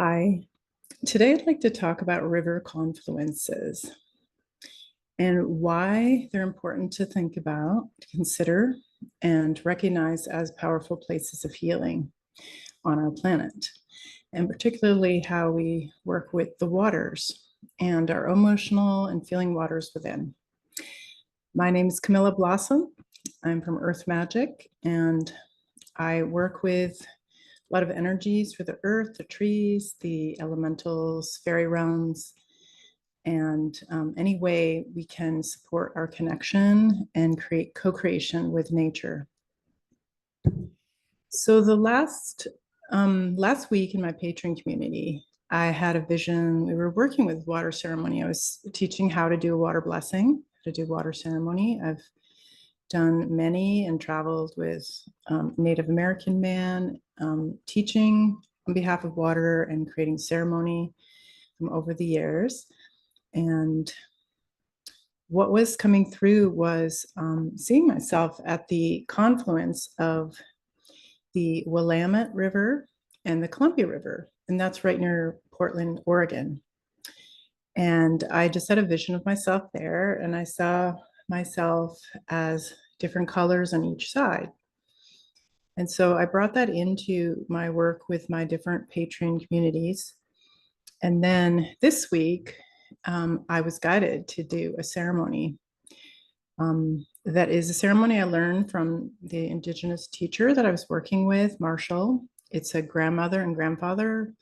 Hi. Today I'd like to talk about river confluences and why they're important to think about, to consider, and recognize as powerful places of healing on our planet, and particularly how we work with the waters and our emotional and feeling waters within. My name is Camilla Blossom. I'm from Earth Magic, and I work with a lot of energies for the earth, the trees, the elementals, fairy realms, and any way we can support our connection and create co-creation with nature. So the last week in my patron community, I had a vision. We were working with water ceremony. I was teaching how to do a water blessing, how to do water ceremony. I've done many and traveled with Native American man, teaching on behalf of water and creating ceremony over the years. And what was coming through was seeing myself at the confluence of the Willamette River and the Columbia River. And that's right near Portland, Oregon. And I just had a vision of myself there, and I saw myself as different colors on each side. And so I brought that into my work with my different patron communities. And then this week, I was guided to do a ceremony. That is a ceremony I learned from the Indigenous teacher that I was working with, Marshall. It's a grandmother and grandfather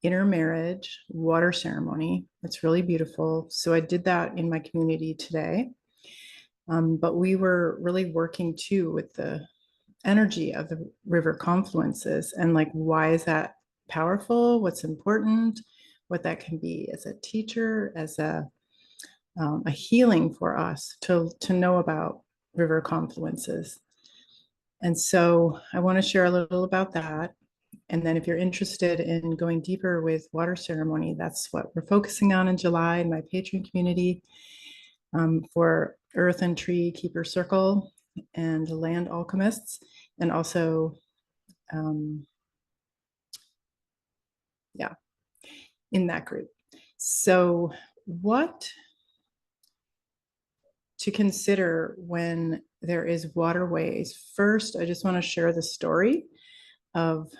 intermarriage water ceremony. It's really beautiful. So I did that in my community today. But we were really working too with the energy of the river confluences and like, why is that powerful? What's important? What that can be as a teacher, as a healing for us to know about river confluences. And so I want to share a little about that. And then if you're interested in going deeper with water ceremony, that's what we're focusing on in July in my patron community for Earth and Tree Keeper Circle and Land Alchemists, and also, in that group. So what to consider when there is waterways. First, I just want to share the story of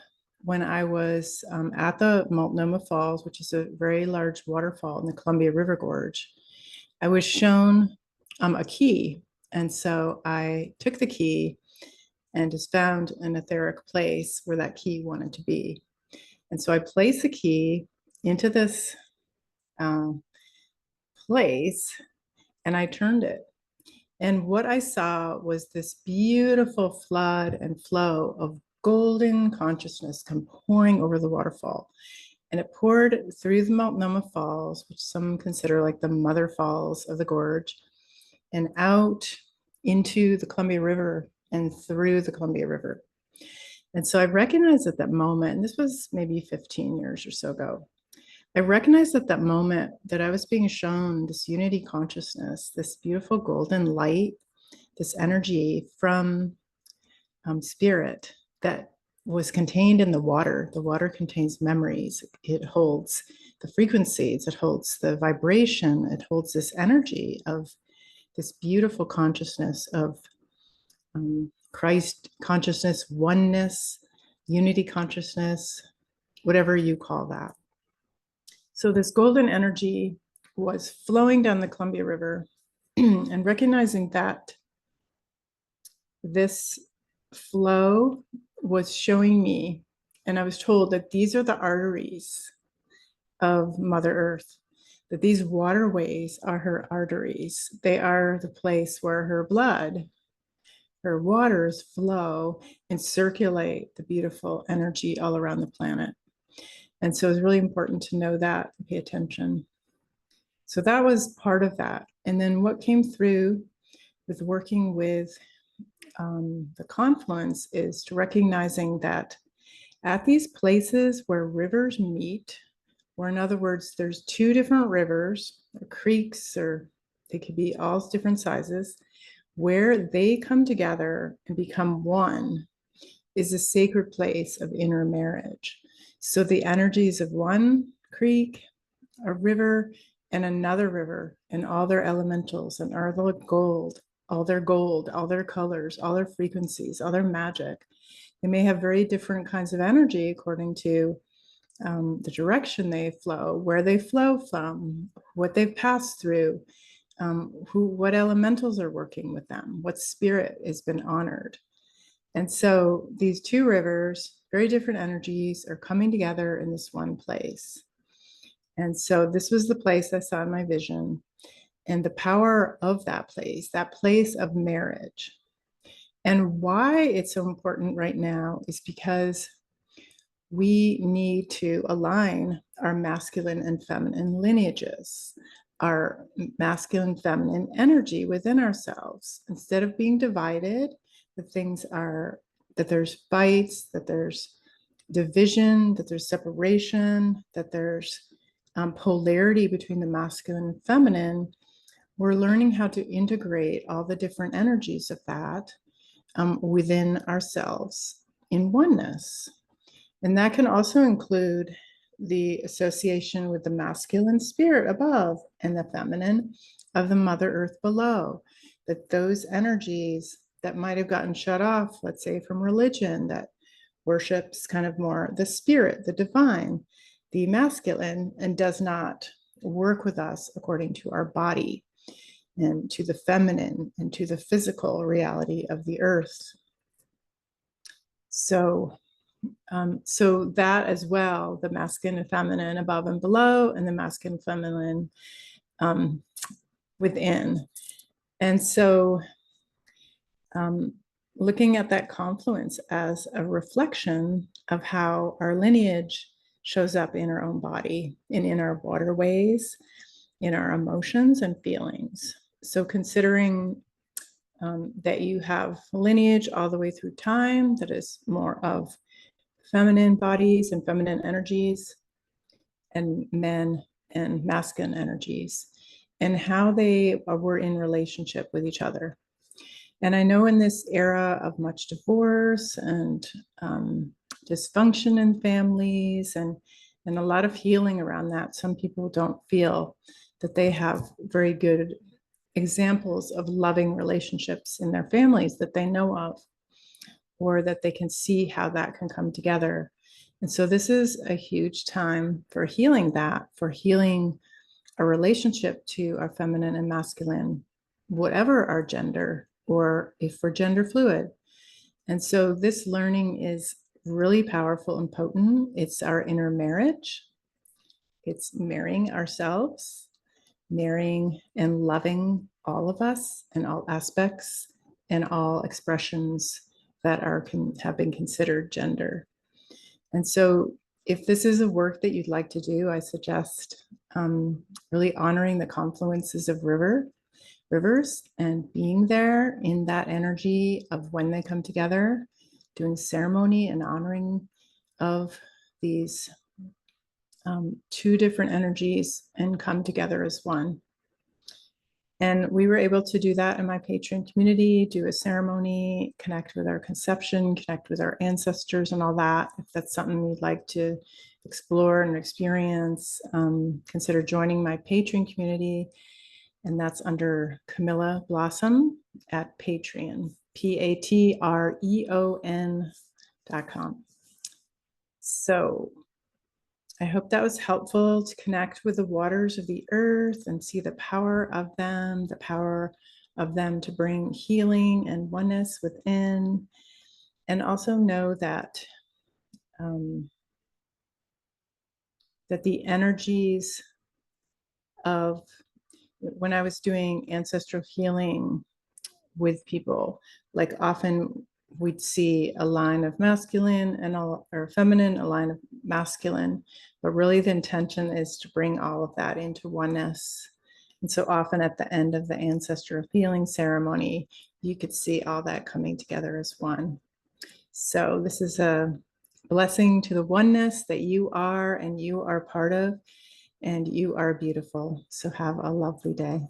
when I was at the Multnomah Falls, which is a very large waterfall in the Columbia River Gorge. I was shown a key. And so I took the key and just found an etheric place where that key wanted to be. And so I placed the key into this place and I turned it. And what I saw was this beautiful flood and flow of golden consciousness come pouring over the waterfall. And it poured through the Multnomah Falls, which some consider like the mother falls of the gorge, and out into the Columbia River and through the Columbia River. And so I recognized at that moment, and this was maybe 15 years or so ago, I recognized at that moment that I was being shown this unity consciousness, this beautiful golden light, this energy from spirit that was contained in the water. The water contains memories. It holds the frequencies. It holds the vibration. It holds this energy of this beautiful consciousness of Christ consciousness, oneness, unity consciousness, whatever you call that. So this golden energy was flowing down the Columbia River and recognizing that this flow was showing me, and I was told that these are the arteries of Mother Earth, that these waterways are her arteries. They are the place where her blood, her waters flow and circulate the beautiful energy all around the planet. And so it's really important to know that, to pay attention. So that was part of that. And then what came through with working with the confluence is to recognizing that at these places where rivers meet, or in other words, there's two different rivers or creeks, or they could be all different sizes, where they come together and become one is a sacred place of intermarriage. So the energies of one creek, a river, and another river, and all their elementals, and all their gold, all their colors, all their frequencies, all their magic. They may have very different kinds of energy according to the direction they flow, where they flow from, what they've passed through, what elementals are working with them, what spirit has been honored. And so these two rivers, very different energies, are coming together in this one place. And so this was the place I saw in my vision, and the power of that place of marriage. And why it's so important right now is because we need to align our masculine and feminine lineages, our masculine, feminine energy within ourselves. Instead of being divided, that there's fights, that there's division, that there's separation, that there's polarity between the masculine and feminine. We're learning how to integrate all the different energies of that within ourselves in oneness. And that can also include the association with the masculine spirit above and the feminine of the Mother Earth below. That those energies that might have gotten shut off, let's say from religion, that worships kind of more the spirit, the divine, the masculine, and does not work with us according to our body and to the feminine and to the physical reality of the earth. So that as well, the masculine and feminine above and below, and the masculine and feminine within. And so looking at that confluence as a reflection of how our lineage shows up in our own body and in our waterways, in our emotions and feelings. So considering that you have lineage all the way through time that is more of feminine bodies and feminine energies, and men and masculine energies, and how they were in relationship with each other. And I know in this era of much divorce and dysfunction in families and a lot of healing around that, some people don't feel that they have very good examples of loving relationships in their families that they know of, or that they can see how that can come together. And so this is a huge time for healing that, for healing a relationship to our feminine and masculine, whatever our gender, or if we're gender fluid. And so this learning is really powerful and potent. It's our inner marriage. It's marrying ourselves, marrying and loving all of us and all aspects and all expressions that have been considered gender. And so if this is a work that you'd like to do, I suggest really honoring the confluences of rivers and being there in that energy of when they come together, doing ceremony and honoring of these two different energies and come together as one. And we were able to do that in my Patreon community, do a ceremony, connect with our conception, connect with our ancestors and all that. If that's something you'd like to explore and experience, consider joining my Patreon community. And that's under Camilla Blossom at Patreon, patreon.com. So I hope that was helpful to connect with the waters of the earth and see the power of them to bring healing and oneness within. And also know that, that the energies of, when I was doing ancestral healing with people, like often we'd see a line of masculine or feminine, a line of masculine, but really the intention is to bring all of that into oneness. And so often at the end of the ancestral healing ceremony, you could see all that coming together as one. So this is a blessing to the oneness that you are and you are part of, and you are beautiful. So have a lovely day.